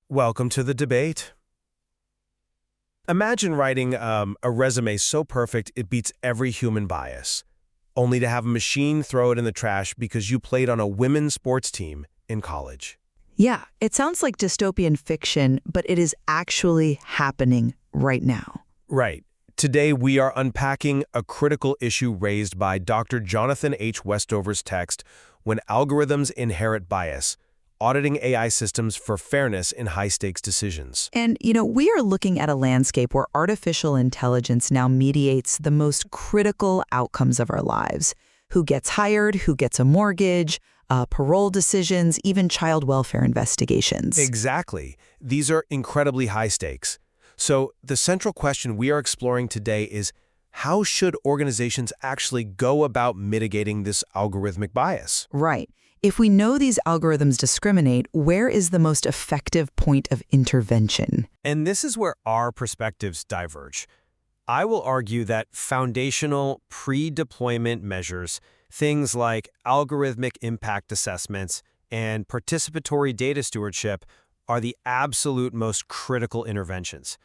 Welcome to the debate. Imagine writing a resume so perfect it beats every human bias, only to have a machine throw it in the trash because you played on a women's sports team in college. Yeah, it sounds like dystopian fiction, but it is actually happening right now. Right. Today we are unpacking a critical issue raised by Dr. Jonathan H. Westover's text, When Algorithms Inherit Bias, Auditing AI Systems for Fairness in High-Stakes Decisions. And, we are looking at a landscape where artificial intelligence now mediates the most critical outcomes of our lives. Who gets hired, who gets a mortgage, parole decisions, even child welfare investigations. Exactly. These are incredibly high stakes. So the central question we are exploring today is, how should organizations actually go about mitigating this algorithmic bias? Right. If we know these algorithms discriminate, where is the most effective point of intervention? And this is where our perspectives diverge. I will argue that foundational pre-deployment measures, things like algorithmic impact assessments and participatory data stewardship, are the absolute most critical interventions.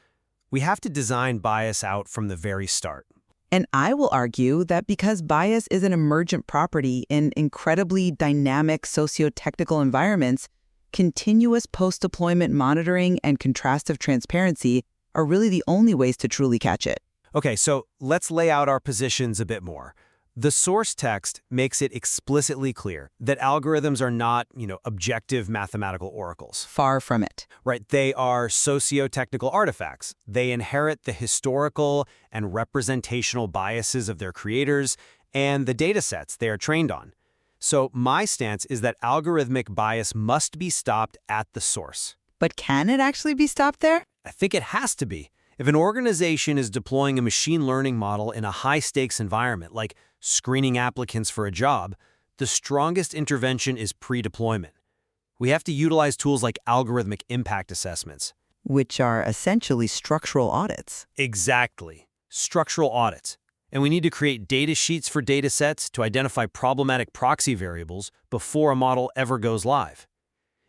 We have to design bias out from the very start. And I will argue that because bias is an emergent property in incredibly dynamic sociotechnical environments, continuous post-deployment monitoring and contrastive transparency are really the only ways to truly catch it. Okay, so let's lay out our positions a bit more. The source text makes it explicitly clear that algorithms are not, objective mathematical oracles. Far from it. Right, they are sociotechnical artifacts. They inherit the historical and representational biases of their creators and the data sets they are trained on. So my stance is that algorithmic bias must be stopped at the source. But can it actually be stopped there? I think it has to be. If an organization is deploying a machine learning model in a high-stakes environment, like screening applicants for a job, the strongest intervention is pre-deployment. We have to utilize tools like algorithmic impact assessments. Which are essentially structural audits. Exactly. Structural audits. And we need to create data sheets for data sets to identify problematic proxy variables before a model ever goes live.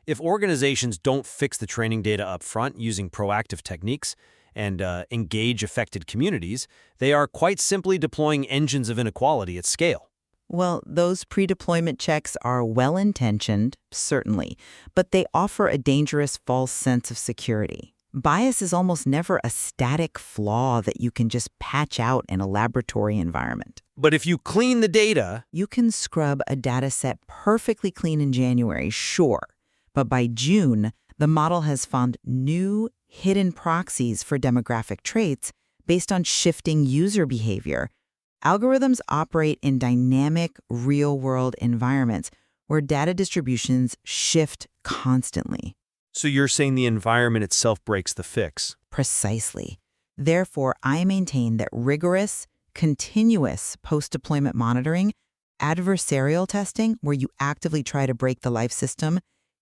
If organizations don't fix the training data up front using proactive techniques and engage affected communities, they are quite simply deploying engines of inequality at scale. Well, those pre-deployment checks are well-intentioned, certainly, but they offer a dangerous false sense of security. Bias is almost never a static flaw that you can just patch out in a laboratory environment. But if you clean the data, You can scrub a data set perfectly clean in January, sure, but by June, the model has found new hidden proxies for demographic traits based on shifting user behavior. Algorithms operate in dynamic, real-world environments where data distributions shift constantly. so you're saying the environment itself breaks the fix. Precisely. Therefore, I maintain that rigorous, continuous post-deployment monitoring, adversarial testing, where you actively try to break the life system,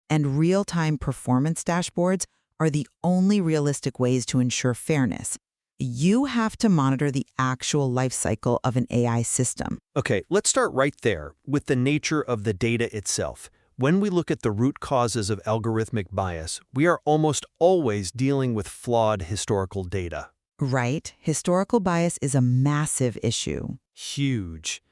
and real-time performance dashboards are the only realistic ways to ensure fairness. You have to monitor the actual life cycle of an AI system. Okay, let's start right there with the nature of the data itself. When we look at the root causes of algorithmic bias, we are almost always dealing with flawed historical data. Right? Historical bias is a massive issue. Huge.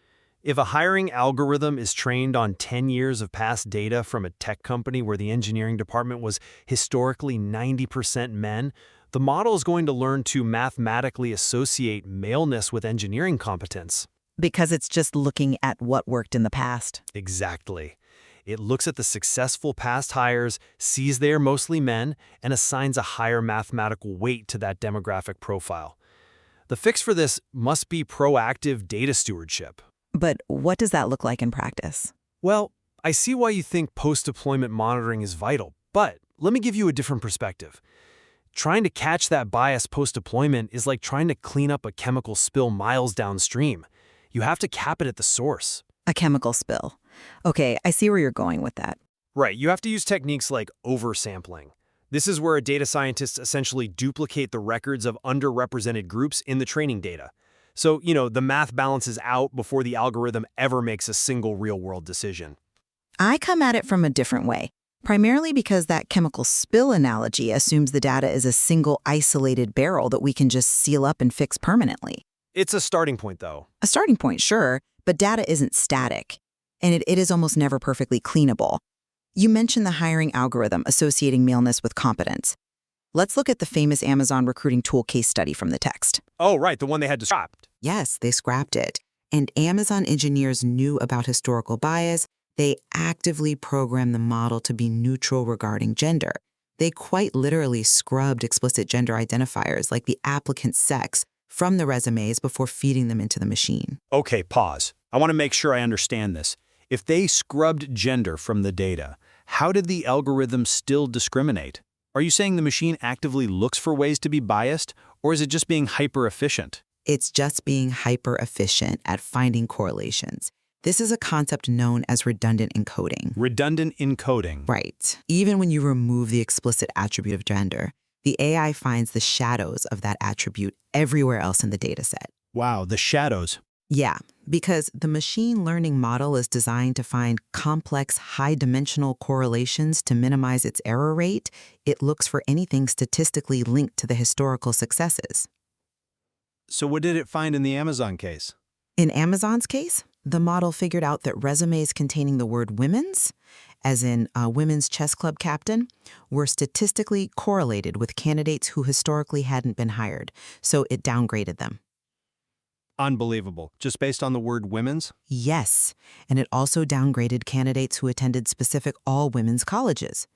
If a hiring algorithm is trained on 10 years of past data from a tech company where the engineering department was historically 90% men, the model is going to learn to mathematically associate maleness with engineering competence. Because it's just looking at what worked in the past. Exactly. It looks at the successful past hires, sees they are mostly men, and assigns a higher mathematical weight to that demographic profile. The fix for this must be proactive data stewardship. But what does that look like in practice? Well, I see why you think post-deployment monitoring is vital, but let me give you a different perspective. Trying to catch that bias post-deployment is like trying to clean up a chemical spill miles downstream. You have to cap it at the source. A chemical spill. Okay, I see where you're going with that. Right, you have to use techniques like oversampling. This is where data scientists essentially duplicate the records of underrepresented groups in the training data. So, the math balances out before the algorithm ever makes a single real-world decision. I come at it from a different way. Primarily because that chemical spill analogy assumes the data is a single isolated barrel that we can just seal up and fix permanently. It's a starting point, though. A starting point, sure, but data isn't static, and it is almost never perfectly cleanable. You mentioned the hiring algorithm associating maleness with competence. Let's look at the famous Amazon recruiting tool case study from the text. Oh, right, the one they had to scrap. Yes, they scrapped it. And Amazon engineers knew about historical bias. They actively programmed the model to be neutral regarding gender. They quite literally scrubbed explicit gender identifiers like the applicant's sex from the resumes before feeding them into the machine. Okay, pause. I want to make sure I understand this. If they scrubbed gender from the data, how did the algorithm still discriminate? Are you saying the machine actively looks for ways to be biased, or is it just being hyper-efficient? It's just being hyper-efficient at finding correlations. This is a concept known as redundant encoding. Redundant encoding. Right. Even when you remove the explicit attribute of gender, the AI finds the shadows of that attribute everywhere else in the dataset. Wow, the shadows. Yeah, because the machine learning model is designed to find complex, high-dimensional correlations to minimize its error rate. It looks for anything statistically linked to the historical successes. So what did it find in the Amazon case? In Amazon's case, the model figured out that resumes containing the word women's, as in a women's chess club captain, were statistically correlated with candidates who historically hadn't been hired, so it downgraded them. Unbelievable. Just based on the word women's? Yes, and it also downgraded candidates who attended specific all-women's colleges.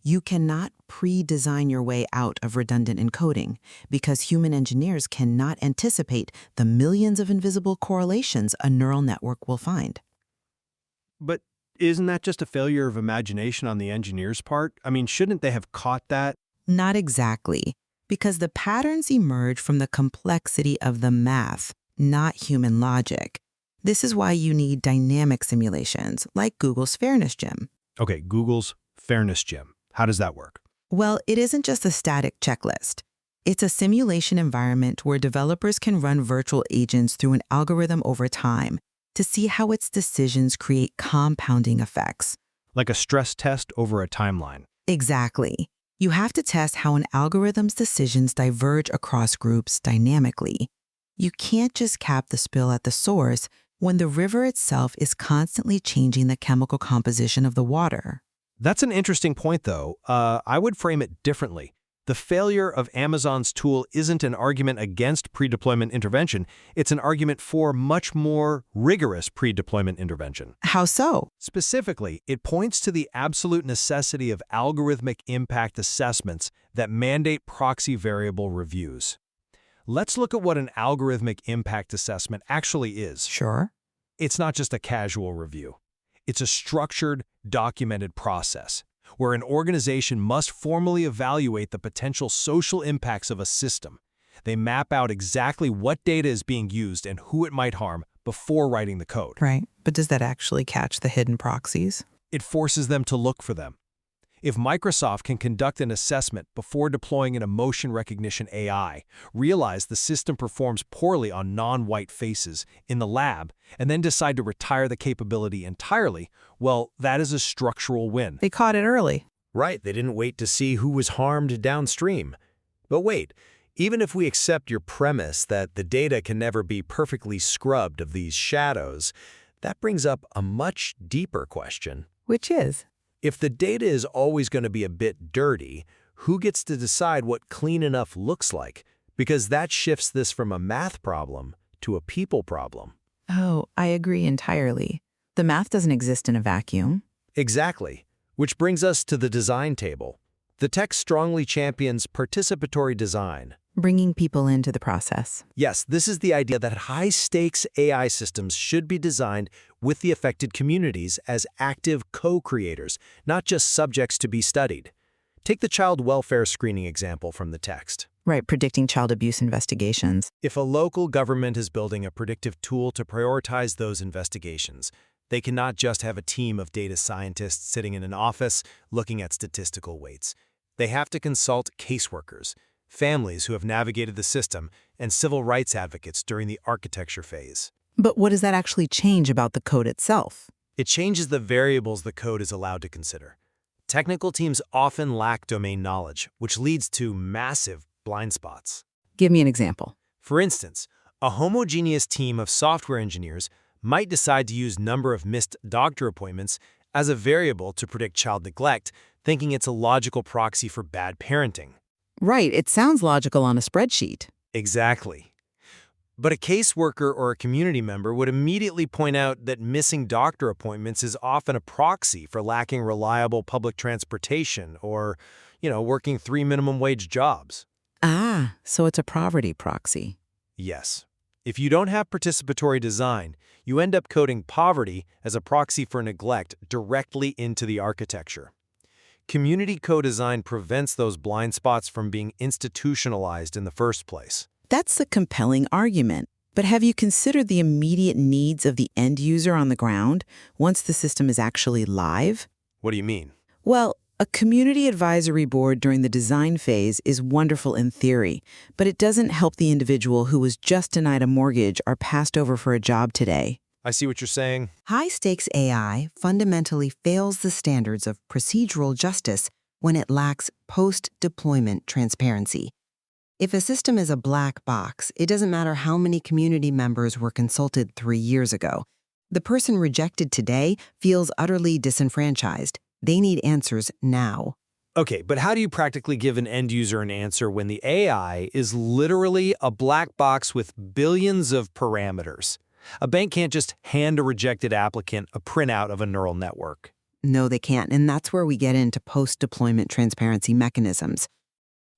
You cannot pre-design your way out of redundant encoding because human engineers cannot anticipate the millions of invisible correlations a neural network will find. But isn't that just a failure of imagination on the engineer's part? I mean, shouldn't they have caught that? Not exactly, because the patterns emerge from the complexity of the math, not human logic. This is why you need dynamic simulations, like Google's Fairness Gym. Okay, Google's Fairness Gym. How does that work? Well, it isn't just a static checklist. It's a simulation environment where developers can run virtual agents through an algorithm over time to see how its decisions create compounding effects. Like a stress test over a timeline. Exactly. You have to test how an algorithm's decisions diverge across groups dynamically. You can't just cap the spill at the source when the river itself is constantly changing the chemical composition of the water. That's an interesting point, though. I would frame it differently. The failure of Amazon's tool isn't an argument against pre-deployment intervention. It's an argument for much more rigorous pre-deployment intervention. How so? Specifically, it points to the absolute necessity of algorithmic impact assessments that mandate proxy variable reviews. Let's look at what an algorithmic impact assessment actually is. Sure. It's not just a casual review. It's a structured, documented process where an organization must formally evaluate the potential social impacts of a system. They map out exactly what data is being used and who it might harm before writing the code. Right, but does that actually catch the hidden proxies? It forces them to look for them. If Microsoft can conduct an assessment before deploying an emotion recognition AI, realize the system performs poorly on non-white faces in the lab, and then decide to retire the capability entirely, well, that is a structural win. They caught it early. Right, they didn't wait to see who was harmed downstream. But wait, even if we accept your premise that the data can never be perfectly scrubbed of these shadows, that brings up a much deeper question. Which is? If the data is always going to be a bit dirty, who gets to decide what clean enough looks like? Because that shifts this from a math problem to a people problem. Oh, I agree entirely. The math doesn't exist in a vacuum. Exactly. Which brings us to the design table. The text strongly champions participatory design. Bringing people into the process. Yes, this is the idea that high-stakes AI systems should be designed with the affected communities as active co-creators, not just subjects to be studied. Take the child welfare screening example from the text. Right, predicting child abuse investigations. If a local government is building a predictive tool to prioritize those investigations, they cannot just have a team of data scientists sitting in an office looking at statistical weights. They have to consult caseworkers, families who have navigated the system, and civil rights advocates during the architecture phase. But what does that actually change about the code itself? It changes the variables the code is allowed to consider. Technical teams often lack domain knowledge, which leads to massive blind spots. Give me an example. For instance, a homogeneous team of software engineers might decide to use number of missed doctor appointments as a variable to predict child neglect, thinking it's a logical proxy for bad parenting. Right, it sounds logical on a spreadsheet. Exactly. But a caseworker or a community member would immediately point out that missing doctor appointments is often a proxy for lacking reliable public transportation or, working 3 minimum wage jobs. Ah, so it's a poverty proxy. Yes. If you don't have participatory design, you end up coding poverty as a proxy for neglect directly into the architecture. Community co-design prevents those blind spots from being institutionalized in the first place. That's a compelling argument. But have you considered the immediate needs of the end user on the ground once the system is actually live? What do you mean? Well, a community advisory board during the design phase is wonderful in theory, but it doesn't help the individual who was just denied a mortgage or passed over for a job today. I see what you're saying. High-stakes AI fundamentally fails the standards of procedural justice when it lacks post-deployment transparency. If a system is a black box, it doesn't matter how many community members were consulted 3 years ago. The person rejected today feels utterly disenfranchised. They need answers now. Okay, but how do you practically give an end user an answer when the AI is literally a black box with billions of parameters? A bank can't just hand a rejected applicant a printout of a neural network. No, they can't, and that's where we get into post-deployment transparency mechanisms.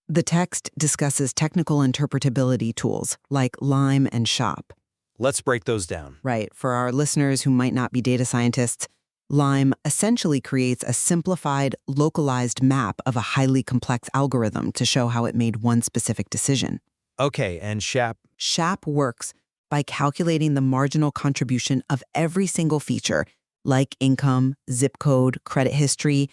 The text discusses technical interpretability tools like LIME and SHOP. Let's break those down. Right, for our listeners who might not be data scientists, LIME essentially creates a simplified, localized map of a highly complex algorithm to show how it made one specific decision. Okay, and SHAP? SHAP works by calculating the marginal contribution of every single feature, like income, zip code, credit history,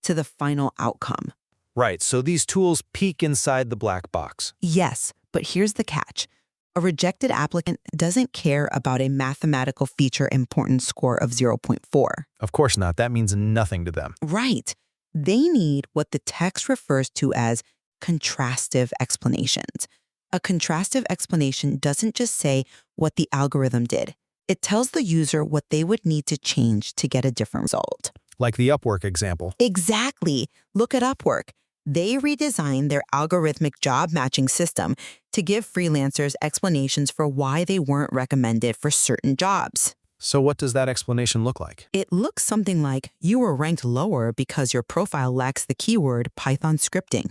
to the final outcome. Right, so these tools peek inside the black box. Yes, but here's the catch. A rejected applicant doesn't care about a mathematical feature importance score of 0.4. Of course not. That means nothing to them. Right. They need what the text refers to as contrastive explanations. A contrastive explanation doesn't just say what the algorithm did. It tells the user what they would need to change to get a different result. Like the Upwork example. Exactly. Look at Upwork. They redesigned their algorithmic job matching system to give freelancers explanations for why they weren't recommended for certain jobs. So what does that explanation look like? It looks something like you were ranked lower because your profile lacks the keyword Python scripting.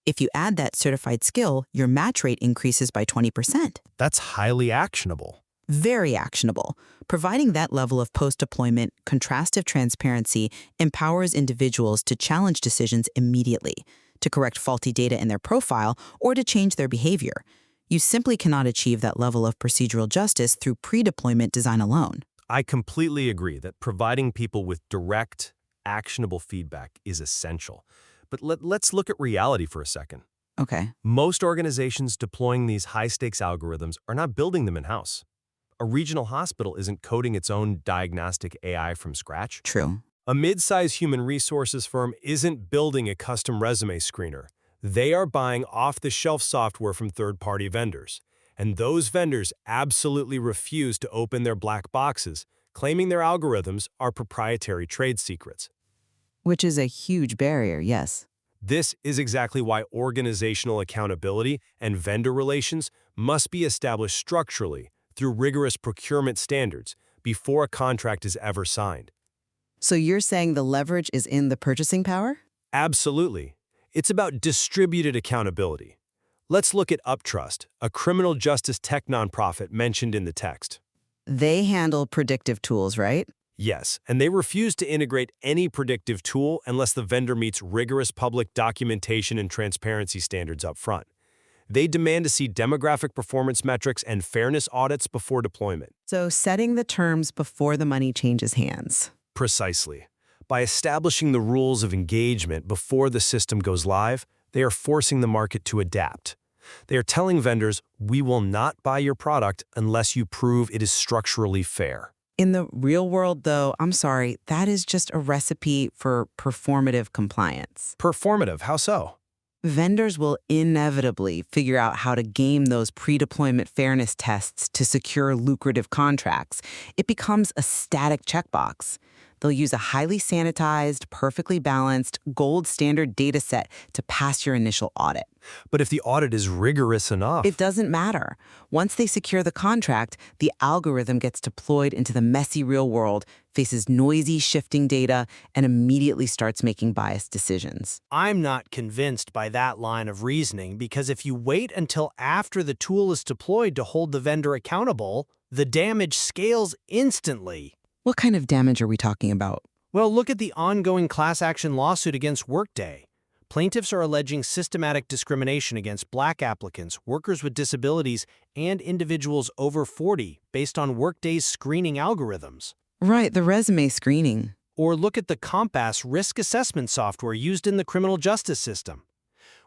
If you add that certified skill, your match rate increases by 20%. That's highly actionable. Very actionable. Providing that level of post-deployment, contrastive transparency empowers individuals to challenge decisions immediately, to correct faulty data in their profile, or to change their behavior. You simply cannot achieve that level of procedural justice through pre-deployment design alone. I completely agree that providing people with direct, actionable feedback is essential. But let's look at reality for a second. Okay. Most organizations deploying these high-stakes algorithms are not building them in-house. A regional hospital isn't coding its own diagnostic AI from scratch. True. A mid-size human resources firm isn't building a custom resume screener. They are buying off-the-shelf software from third-party vendors. And those vendors absolutely refuse to open their black boxes, claiming their algorithms are proprietary trade secrets. Which is a huge barrier, yes. This is exactly why organizational accountability and vendor relations must be established structurally through rigorous procurement standards before a contract is ever signed. So you're saying the leverage is in the purchasing power? Absolutely. It's about distributed accountability. Let's look at Uptrust, a criminal justice tech nonprofit mentioned in the text. They handle predictive tools, right? Yes, and they refuse to integrate any predictive tool unless the vendor meets rigorous public documentation and transparency standards up front. They demand to see demographic performance metrics and fairness audits before deployment. So setting the terms before the money changes hands. Precisely. By establishing the rules of engagement before the system goes live, they are forcing the market to adapt. They are telling vendors, we will not buy your product unless you prove it is structurally fair. In the real world, though, I'm sorry, that is just a recipe for performative compliance. Performative, how so? Vendors will inevitably figure out how to game those pre-deployment fairness tests to secure lucrative contracts. It becomes a static checkbox. They'll use a highly sanitized, perfectly balanced, gold standard data set to pass your initial audit. But if the audit is rigorous enough... It doesn't matter. Once they secure the contract, the algorithm gets deployed into the messy real world, faces noisy, shifting data, and immediately starts making biased decisions. I'm not convinced by that line of reasoning because if you wait until after the tool is deployed to hold the vendor accountable, the damage scales instantly. What kind of damage are we talking about? Well, look at the ongoing class action lawsuit against Workday. Plaintiffs are alleging systematic discrimination against Black applicants, workers with disabilities, and individuals over 40 based on Workday's screening algorithms. Right, the resume screening. Or look at the Compass risk assessment software used in the criminal justice system.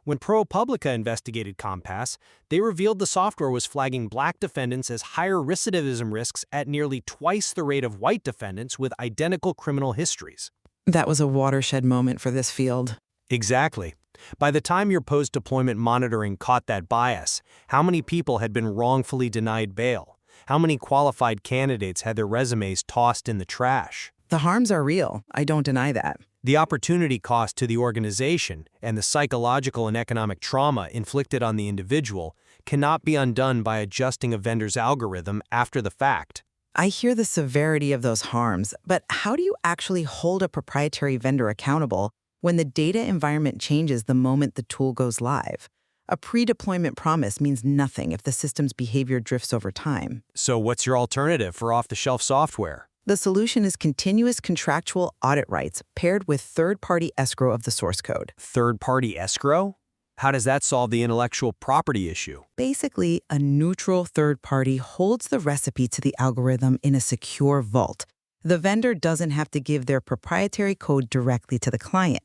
When ProPublica investigated Compass, they revealed the software was flagging Black defendants as higher recidivism risks at nearly twice the rate of white defendants with identical criminal histories. That was a watershed moment for this field. Exactly. By the time your post-deployment monitoring caught that bias, how many people had been wrongfully denied bail? How many qualified candidates had their resumes tossed in the trash? The harms are real. I don't deny that. The opportunity cost to the organization and the psychological and economic trauma inflicted on the individual cannot be undone by adjusting a vendor's algorithm after the fact. I hear the severity of those harms, but how do you actually hold a proprietary vendor accountable when the data environment changes the moment the tool goes live? A pre-deployment promise means nothing if the system's behavior drifts over time. So what's your alternative for off-the-shelf software? The solution is continuous contractual audit rights paired with third-party escrow of the source code. Third-party escrow? How does that solve the intellectual property issue? Basically, a neutral third party holds the recipe to the algorithm in a secure vault. The vendor doesn't have to give their proprietary code directly to the client.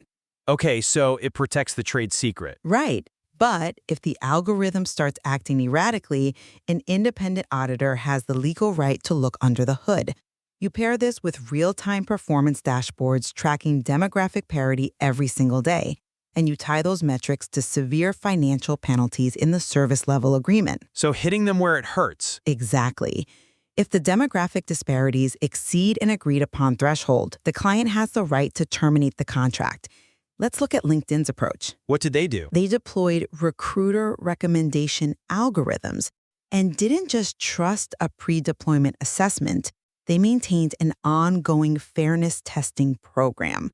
Okay, so it protects the trade secret. Right. But if the algorithm starts acting erratically, an independent auditor has the legal right to look under the hood. You pair this with real-time performance dashboards tracking demographic parity every single day, and you tie those metrics to severe financial penalties in the service level agreement. So hitting them where it hurts. Exactly. If the demographic disparities exceed an agreed-upon threshold, the client has the right to terminate the contract. Let's look at LinkedIn's approach. What did they do? They deployed recruiter recommendation algorithms and didn't just trust a pre-deployment assessment. They maintained an ongoing fairness testing program.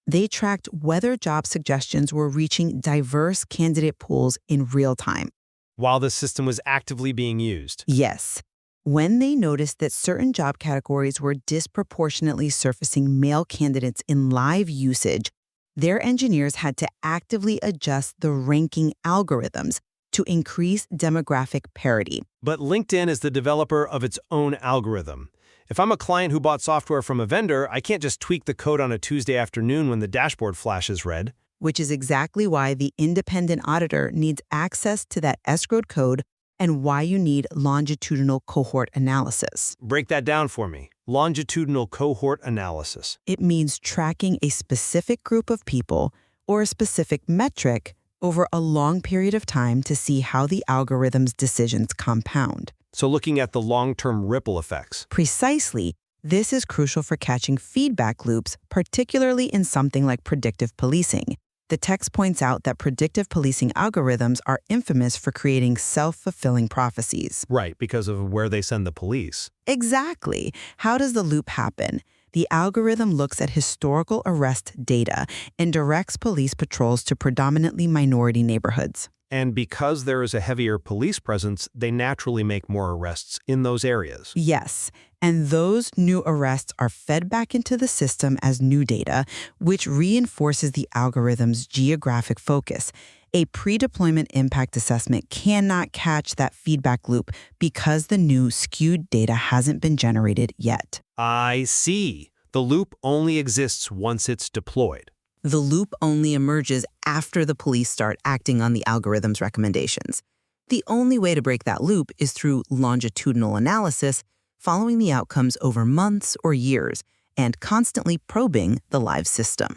They tracked whether job suggestions were reaching diverse candidate pools in real time. While the system was actively being used. Yes. When they noticed that certain job categories were disproportionately surfacing male candidates in live usage, their engineers had to actively adjust the ranking algorithms to increase demographic parity. But LinkedIn is the developer of its own algorithm. If I'm a client who bought software from a vendor, I can't just tweak the code on a Tuesday afternoon when the dashboard flashes red. Which is exactly why the independent auditor needs access to that escrowed code and why you need longitudinal cohort analysis. Break that down for me. Longitudinal cohort analysis. It means tracking a specific group of people or a specific metric over a long period of time to see how the algorithm's decisions compound. So looking at the long-term ripple effects. Precisely. This is crucial for catching feedback loops, particularly in something like predictive policing. The text points out that predictive policing algorithms are infamous for creating self-fulfilling prophecies. Right, because of where they send the police. Exactly. How does the loop happen? The algorithm looks at historical arrest data and directs police patrols to predominantly minority neighborhoods. And because there is a heavier police presence, they naturally make more arrests in those areas. Yes, and those new arrests are fed back into the system as new data, which reinforces the algorithm's geographic focus. A pre-deployment impact assessment cannot catch that feedback loop because the new skewed data hasn't been generated yet. I see. The loop only exists once it's deployed. The loop only emerges after the police start acting on the algorithm's recommendations. The only way to break that loop is through longitudinal analysis, following the outcomes over months or years, and constantly probing the live system.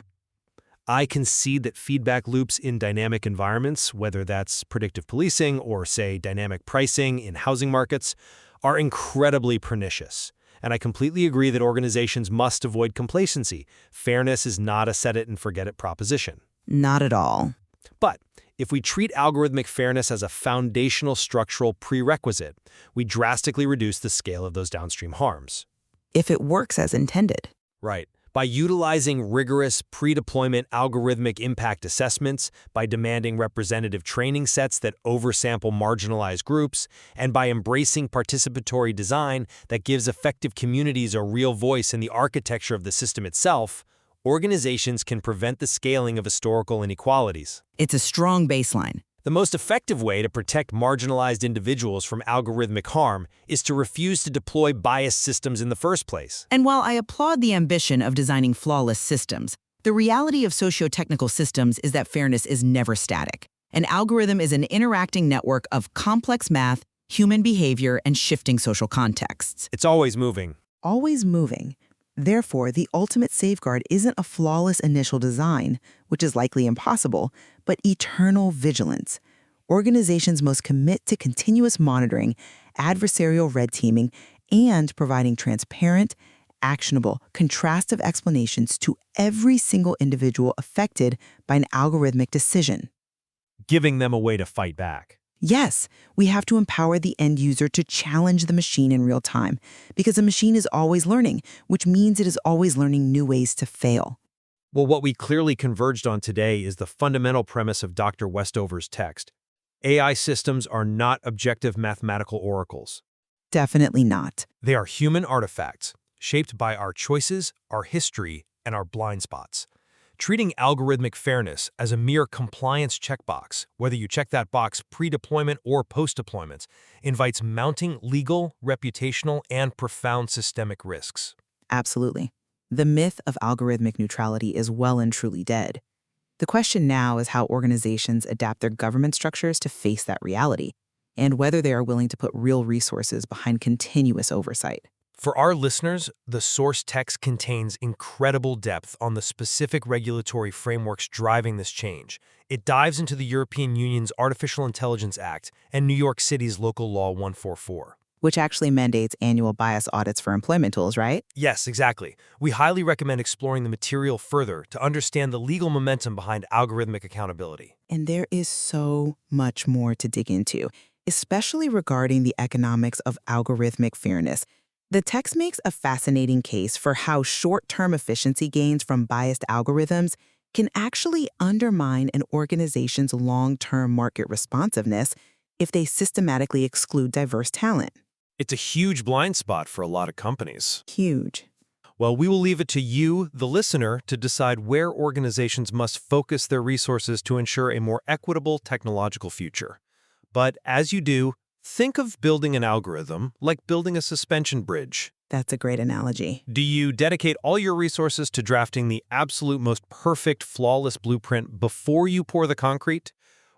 I can see that feedback loops in dynamic environments, whether that's predictive policing or, say, dynamic pricing in housing markets, are incredibly pernicious. And I completely agree that organizations must avoid complacency. Fairness is not a set-it-and-forget-it proposition. Not at all. But if we treat algorithmic fairness as a foundational structural prerequisite, we drastically reduce the scale of those downstream harms. If it works as intended. Right. By utilizing rigorous pre-deployment algorithmic impact assessments, by demanding representative training sets that oversample marginalized groups, and by embracing participatory design that gives effective communities a real voice in the architecture of the system itself, organizations can prevent the scaling of historical inequalities. It's a strong baseline. The most effective way to protect marginalized individuals from algorithmic harm is to refuse to deploy biased systems in the first place. And while I applaud the ambition of designing flawless systems, the reality of sociotechnical systems is that fairness is never static. An algorithm is an interacting network of complex math, human behavior, and shifting social contexts. It's always moving. Always moving. Therefore, the ultimate safeguard isn't a flawless initial design, which is likely impossible, but eternal vigilance. Organizations must commit to continuous monitoring, adversarial red teaming, and providing transparent, actionable, contrastive explanations to every single individual affected by an algorithmic decision. Giving them a way to fight back. Yes, we have to empower the end user to challenge the machine in real time, because the machine is always learning, which means it is always learning new ways to fail. Well, what we clearly converged on today is the fundamental premise of Dr. Westover's text. AI systems are not objective mathematical oracles. Definitely not. They are human artifacts, shaped by our choices, our history, and our blind spots. Treating algorithmic fairness as a mere compliance checkbox, whether you check that box pre-deployment or post-deployment, invites mounting legal, reputational, and profound systemic risks. Absolutely. The myth of algorithmic neutrality is well and truly dead. The question now is how organizations adapt their government structures to face that reality, and whether they are willing to put real resources behind continuous oversight. For our listeners, the source text contains incredible depth on the specific regulatory frameworks driving this change. It dives into the European Union's Artificial Intelligence Act and New York City's Local Law 144. Which actually mandates annual bias audits for employment tools, right? Yes, exactly. We highly recommend exploring the material further to understand the legal momentum behind algorithmic accountability. And there is so much more to dig into, especially regarding the economics of algorithmic fairness. The text makes a fascinating case for how short-term efficiency gains from biased algorithms can actually undermine an organization's long-term market responsiveness if they systematically exclude diverse talent. It's a huge blind spot for a lot of companies. Huge. Well, we will leave it to you, the listener, to decide where organizations must focus their resources to ensure a more equitable technological future. But as you do, think of building an algorithm like building a suspension bridge. That's a great analogy. Do you dedicate all your resources to drafting the absolute most perfect, flawless blueprint before you pour the concrete?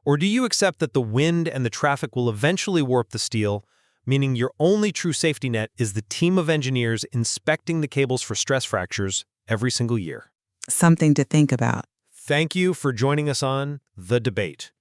Or do you accept that the wind and the traffic will eventually warp the steel, meaning your only true safety net is the team of engineers inspecting the cables for stress fractures every single year? Something to think about. Thank you for joining us on The Debate.